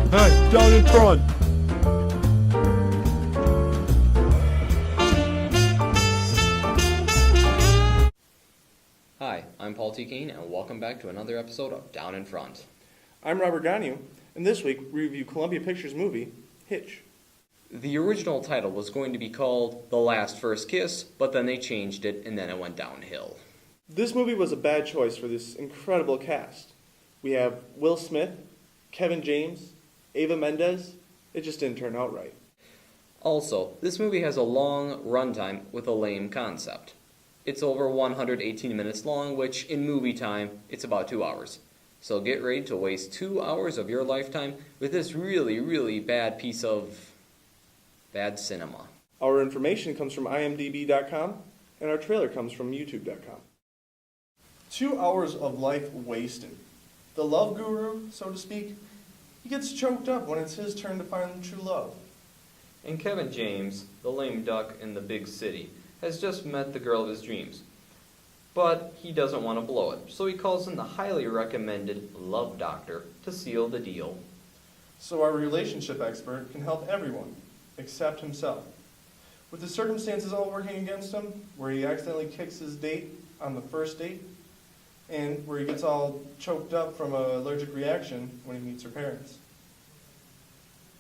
Hey, down in front! Hi, I'm Paul T. Kane, and welcome back to another episode of Down in Front. I'm Robert Ganu, and this week we review Columbia Pictures movie, Hitch. The original title was going to be called The Last First Kiss, but then they changed it, and then it went downhill. This movie was a bad choice for this incredible cast. We have Will Smith, Kevin James, Eva Mendes. It just didn't turn out right. Also, this movie has a long runtime with a lame concept. It's over 118 minutes long, which in movie time, it's about 2 hours. So get ready to waste 2 hours of your lifetime with this really, really bad piece of bad cinema. Our information comes from imdb.com, and our trailer comes from youtube.com. 2 hours of life wasted. The love guru, so to speak, he gets choked up when it's his turn to find true love. And Kevin James, the lame duck in the big city, has just met the girl of his dreams. But he doesn't want to blow it, so he calls in the highly recommended love doctor to seal the deal. So our relationship expert can help everyone, except himself. With the circumstances all working against him, where he accidentally kicks his date on the first date, and where he gets all choked up from an allergic reaction when he meets her parents.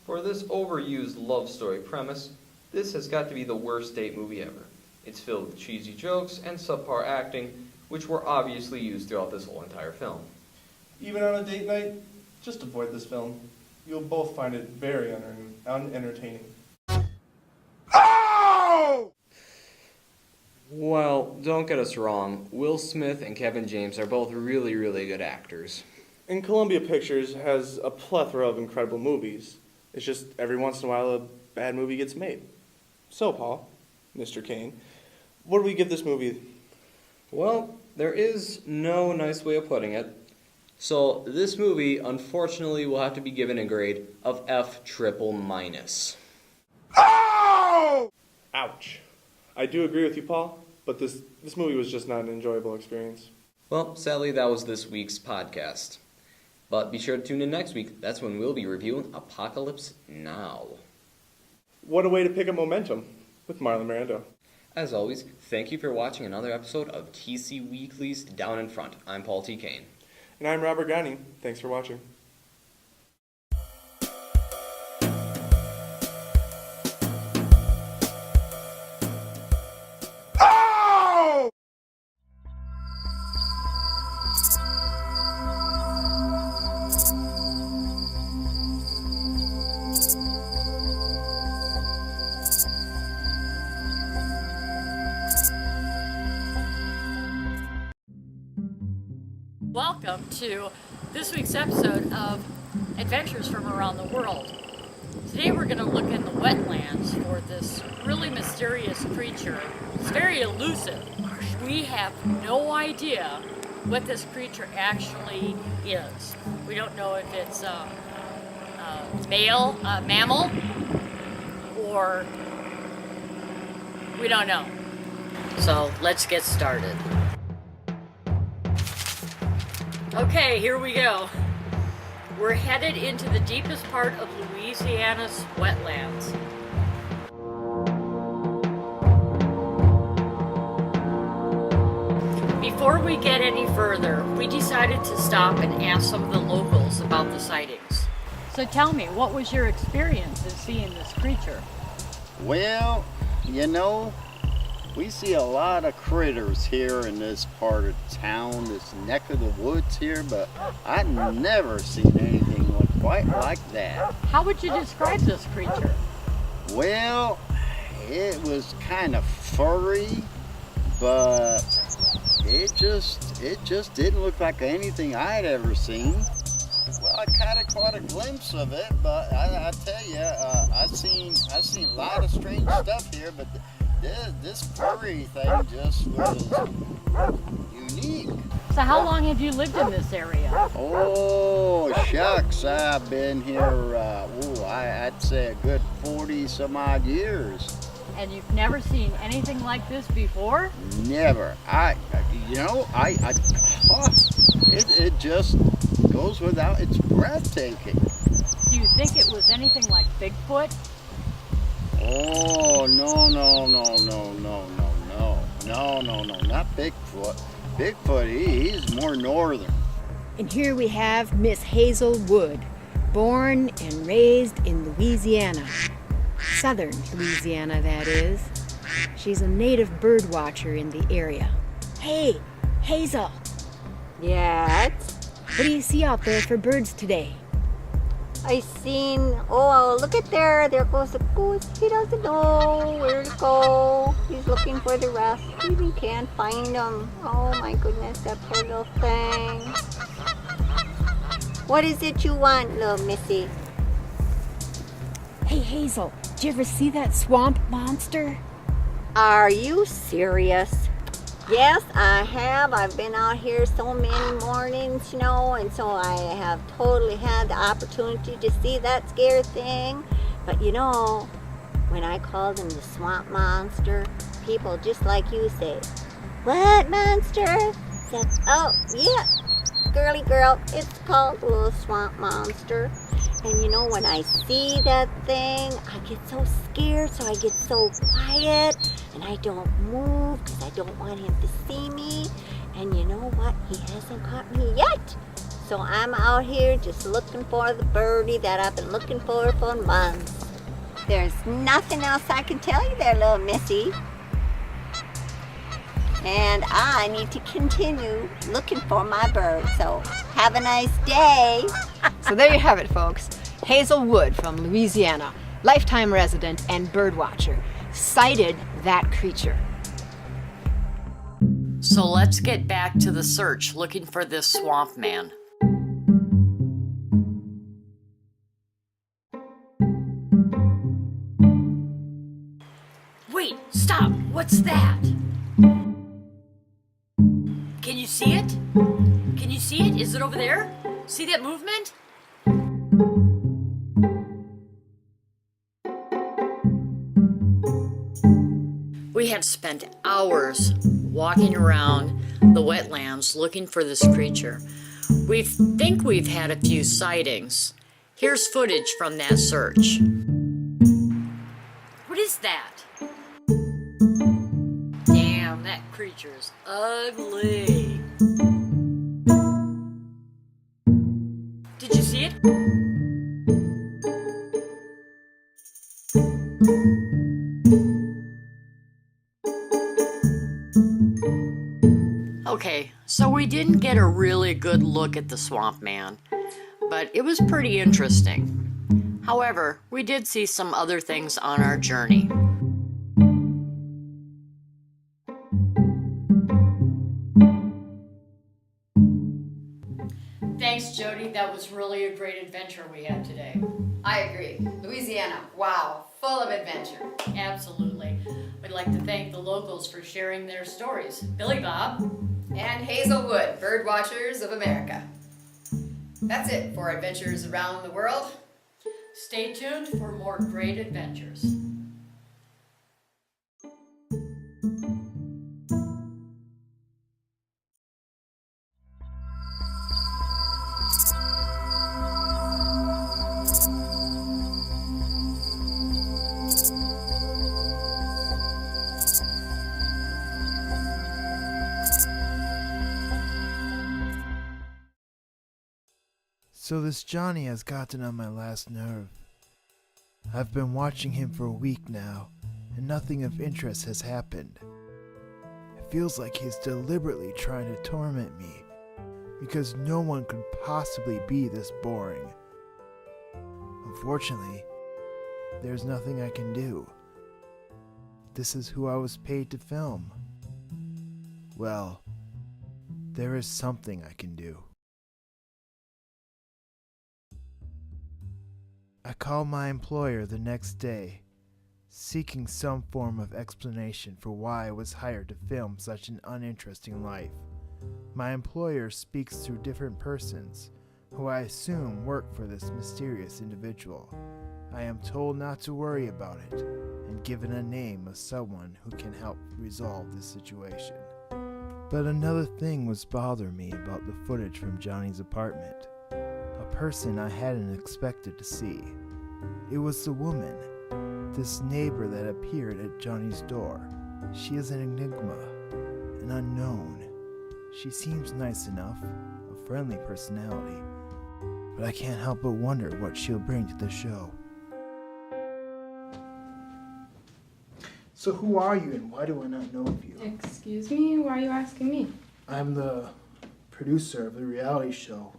For this overused love story premise, this has got to be the worst date movie ever. It's filled with cheesy jokes and subpar acting, which were obviously used throughout this whole entire film. Even on a date night, just avoid this film. You'll both find it very unentertaining. Oh! Well, don't get us wrong, Will Smith and Kevin James are both really, really good actors. And Columbia Pictures has a plethora of incredible movies. It's just every once in a while a bad movie gets made. So, Paul, Mr. Kane, what do we give this movie? Well, there is no nice way of putting it. So this movie, unfortunately, will have to be given a grade of F triple minus. Oh! Ouch. I do agree with you, Paul, but this movie was just not an enjoyable experience. Well, sadly, that was this week's podcast. But be sure to tune in next week. That's when we'll be reviewing Apocalypse Now. What a way to pick up momentum with Marlon Brando. As always, thank you for watching another episode of TC Weekly's Down in Front. I'm Paul T. Kane. And I'm Robert Gani. Thanks for watching. Oh! Welcome to this week's episode of Adventures from Around the World. Today we're going to look in the wetlands for this really mysterious creature. It's very elusive. We have no idea what this creature actually is. We don't know if it's a mammal, or we don't know. So let's get started. Okay, here we go. We're headed into the deepest part of Louisiana's wetlands. Before we get any further, we decided to stop and ask some of the locals about the sightings. So tell me, what was your experience in seeing this creature? Well, you know, we see a lot of critters here in this part of town, this neck of the woods here, but I've never seen anything quite like that. How would you describe this creature? Well, it was kind of furry, but it just didn't look like anything I'd ever seen. Well, I kind of caught a glimpse of it, but I tell you, I seen a lot of strange stuff here, but this prairie thing just was unique. So how long have you lived in this area? Oh, shucks, I've been here, I'd say a good 40 some odd years. And you've never seen anything like this before? Never. It just goes without, it's breathtaking. Do you think it was anything like Bigfoot? Oh, no, not Bigfoot. Bigfoot, he's more northern. And here we have Miss Hazel Wood, born and raised in Louisiana. Southern Louisiana, that is. She's a native bird watcher in the area. Hey, Hazel, Yes, what do you see out there for birds today? I seen, oh, look at there goes the goose. He doesn't know where to go. He's looking for the rest. He even can't find them. Oh my goodness, that poor little thing. What is it you want, little missy? Hey, Hazel, did you ever see that swamp monster? Are you serious? Yes, I have. I've been out here so many mornings, and so I have totally had the opportunity to see that scary thing. But when I called him the swamp monster, people just like you say, "What monster?" Said, "Oh, yeah, girly girl, it's called the little swamp monster." And when I see that thing, I get so scared, so I get so quiet, and I don't move because I don't want him to see me. And you know what? He hasn't caught me yet. So I'm out here just looking for the birdie that I've been looking for months. There's nothing else I can tell you there, little missy. And I need to continue looking for my bird. So have a nice day. So there you have it, folks. Hazel Wood from Louisiana, lifetime resident and bird watcher, sighted that creature. So let's get back to the search looking for this swamp man. Wait, stop! What's that? Can you see it? Can you see it? Is it over there? See that movement? We had spent hours walking around the wetlands looking for this creature. We think we've had a few sightings. Here's footage from that search. What is that? Damn, that creature is ugly. Did you see it? Okay, so we didn't get a really good look at the swamp man, but it was pretty interesting. However, we did see some other things on our journey. Thanks, Jody. That was really a great adventure we had today. I agree. Louisiana, wow, full of adventure. Absolutely. We'd like to thank the locals for sharing their stories. Billy Bob. And Hazel Wood, Bird Watchers of America. That's it for Adventures Around the World. Stay tuned for more great adventures. So this Johnny has gotten on my last nerve. I've been watching him for a week now, and nothing of interest has happened. It feels like he's deliberately trying to torment me, because no one could possibly be this boring. Unfortunately, there's nothing I can do. This is who I was paid to film. Well, there is something I can do. called my employer the next day, seeking some form of explanation for why I was hired to film such an uninteresting life. My employer speaks through different persons, who I assume work for this mysterious individual. I am told not to worry about it, and given a name of someone who can help resolve this situation. But another thing was bothering me about the footage from Johnny's apartment. A person I hadn't expected to see. It was the woman, this neighbor that appeared at Johnny's door. She is an enigma, an unknown. She seems nice enough, a friendly personality, but I can't help but wonder what she'll bring to the show. So who are you and why do I not know of you? Excuse me? Why are you asking me? I'm the producer of the reality show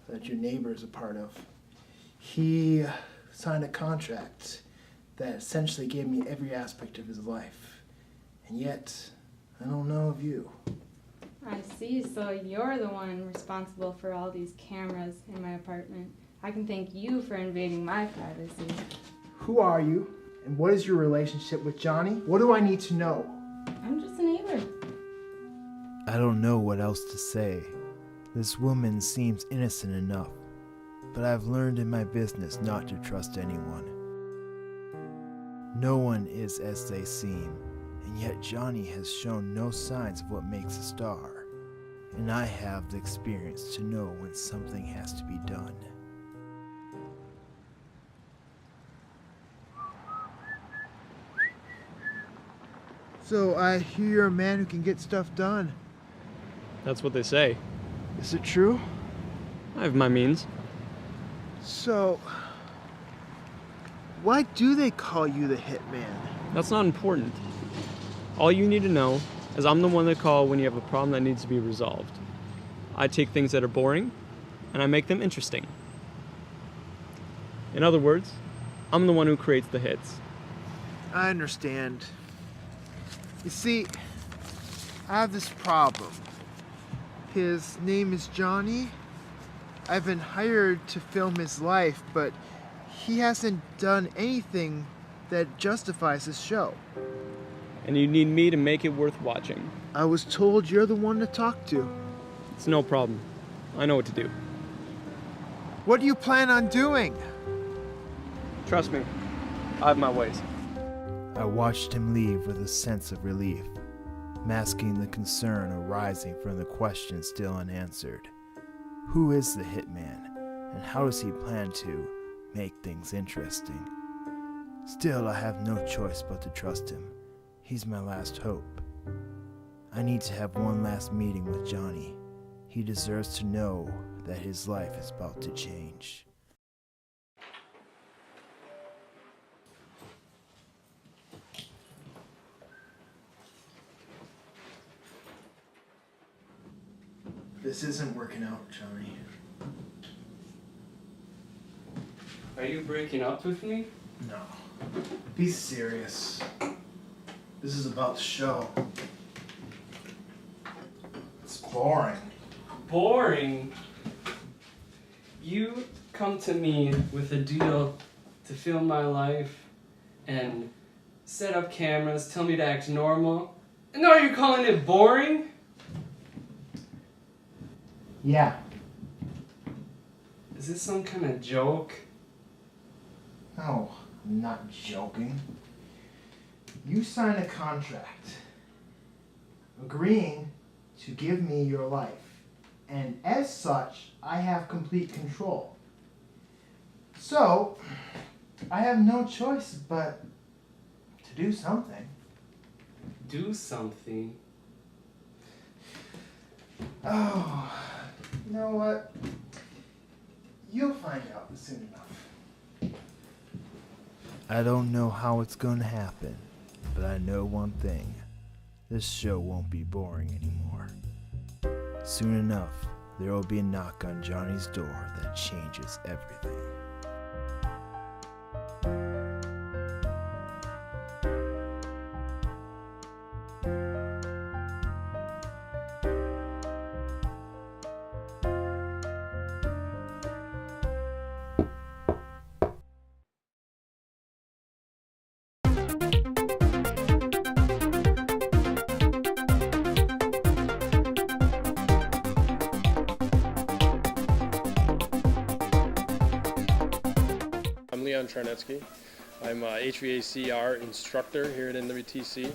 that your neighbor is a part of. He signed a contract that essentially gave me every aspect of his life. And yet, I don't know of you. I see, so you're the one responsible for all these cameras in my apartment. I can thank you for invading my privacy. Who are you? And what is your relationship with Johnny? What do I need to know? I'm just a neighbor. I don't know what else to say. This woman seems innocent enough, but I've learned in my business not to trust anyone. No one is as they seem, and yet Johnny has shown no signs of what makes a star, and I have the experience to know when something has to be done. So I hear you're a man who can get stuff done. That's what they say. Is it true? I have my means. So, why do they call you the hitman? That's not important. All you need to know is I'm the one they call when you have a problem that needs to be resolved. I take things that are boring and I make them interesting. In other words, I'm the one who creates the hits. I understand. You see, I have this problem. His name is Johnny. I've been hired to film his life, but he hasn't done anything that justifies his show. And you need me to make it worth watching. I was told you're the one to talk to. It's no problem. I know what to do. What do you plan on doing? Trust me, I have my ways. I watched him leave with a sense of relief, masking the concern arising from the question still unanswered. Who is the hitman, and how does he plan to make things interesting? Still, I have no choice but to trust him. He's my last hope. I need to have one last meeting with Johnny. He deserves to know that his life is about to change. This isn't working out, Johnny. Are you breaking up with me? No. Be serious. This is about the show. It's boring. Boring? You come to me with a deal to film my life and set up cameras, tell me to act normal, and now you're calling it boring? Yeah. Is this some kind of joke? No, I'm not joking. You signed a contract agreeing to give me your life, and as such, I have complete control. So, I have no choice but to do something. Do something? Oh, you know what? You'll find out soon enough. I don't know how it's going to happen, but I know one thing. This show won't be boring anymore. Soon enough, there will be a knock on Johnny's door that changes everything. Leon Charnetsky. I'm a HVACR instructor here at NWTC.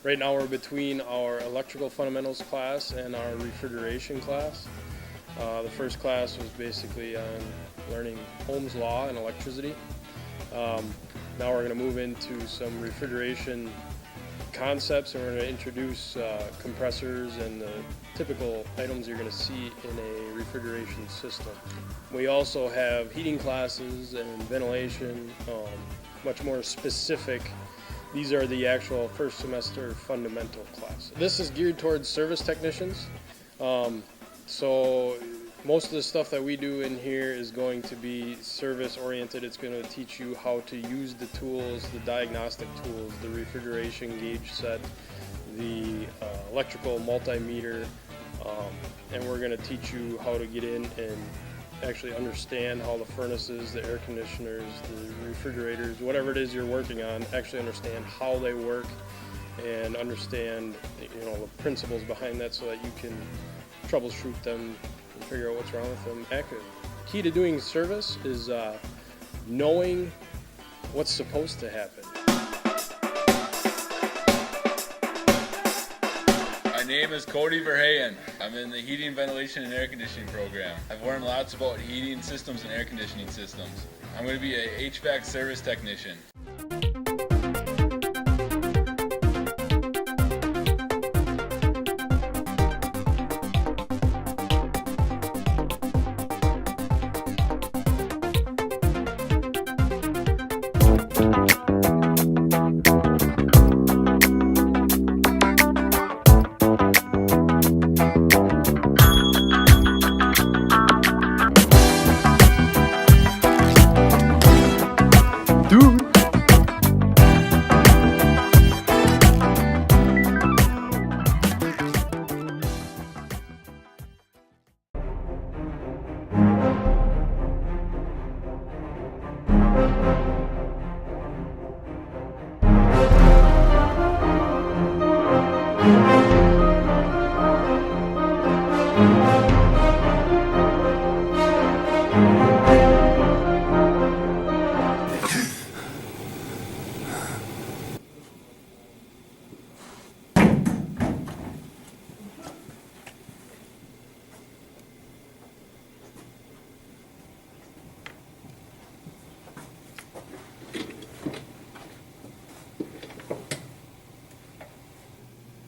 Right now we're between our electrical fundamentals class and our refrigeration class. The first class was basically on learning Ohm's law and electricity. Now we're going to move into some refrigeration concepts, and we're going to introduce compressors and the typical items you're going to see in a refrigeration system. We also have heating classes and ventilation, much more specific. These are the actual first semester fundamental classes. This is geared towards service technicians. So most of the stuff that we do in here is going to be service oriented. It's going to teach you how to use the tools, the diagnostic tools, the refrigeration gauge set, the electrical multimeter, and we're going to teach you how to get in and actually understand how the furnaces, the air conditioners, the refrigerators, whatever it is you're working on, actually understand how they work and understand, you know, the principles behind that so that you can troubleshoot them and figure out what's wrong with them accurately. Key to doing service is knowing what's supposed to happen. My name is Cody Verheyen. I'm in the heating, ventilation, and air conditioning program. I've learned lots about heating systems and air conditioning systems. I'm going to be a HVAC service technician.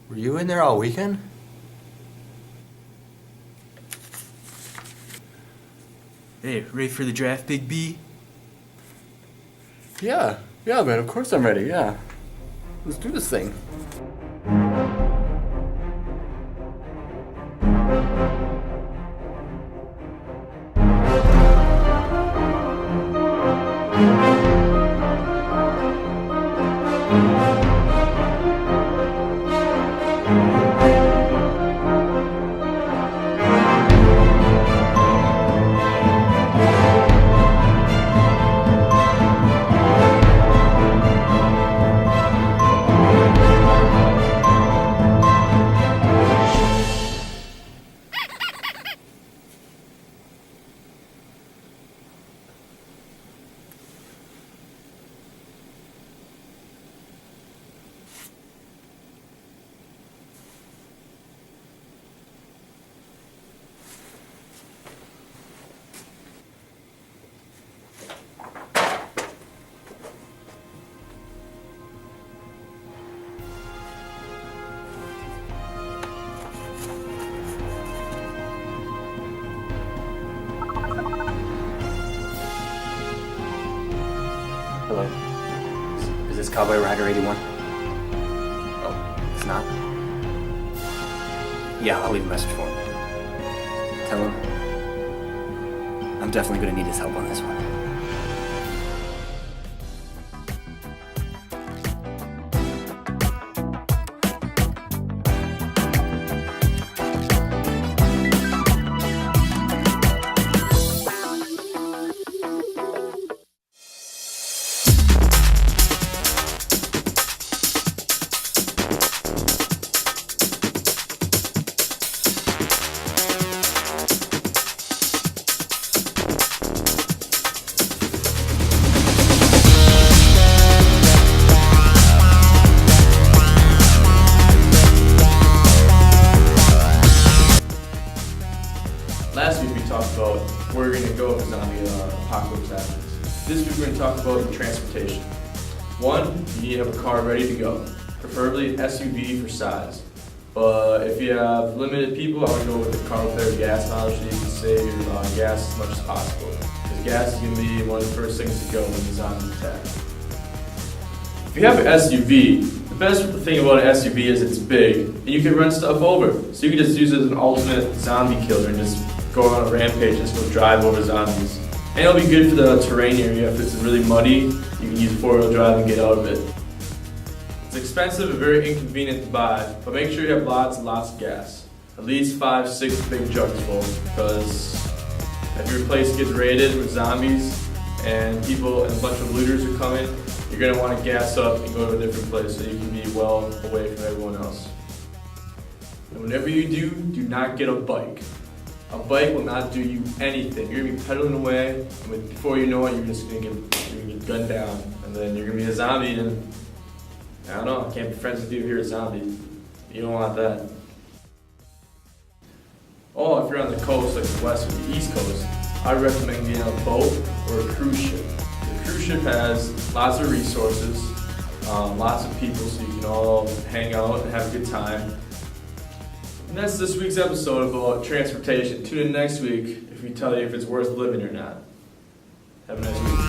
Were you in there all weekend? Hey, ready for the draft, Big B? Yeah, man, of course I'm ready, yeah. Let's do this thing. Hello. Is this Cowboy Rider 81? Oh, it's not? Yeah, I'll leave a message for him. Tell him I'm definitely gonna need his help on this one. This week we're going to talk about transportation. One, you need to have a car ready to go, preferably an SUV for size. But if you have limited people, I would go with a car with better gas mileage so you can save gas as much as possible. Because gas is going to be one of the first things to go when the zombies attack. If you have an SUV, the best thing about an SUV is it's big and you can run stuff over. So you can just use it as an ultimate zombie killer and just go on a rampage, just go drive over zombies. And it'll be good for the terrain area. If it's really muddy, you can use 4-wheel drive and get out of it. It's expensive and very inconvenient to buy, but make sure you have lots and lots of gas. At least 5-6 big jugs full, because if your place gets raided with zombies and people and a bunch of looters are coming, you're going to want to gas up and go to a different place so you can be well away from everyone else. And whenever you do not get a bike. A bike will not do you anything. You're going to be pedaling away, and before you know it, you're just going to get gunned down. And then you're going to be a zombie, and I don't know, I can't be friends with you if you're a zombie. You don't want that. Oh, if you're on the coast, like the west or the east coast, I recommend getting on a boat or a cruise ship. The cruise ship has lots of resources, lots of people, so you can all hang out and have a good time. And that's this week's episode about transportation. Tune in next week if we tell you if it's worth living or not. Have a nice week.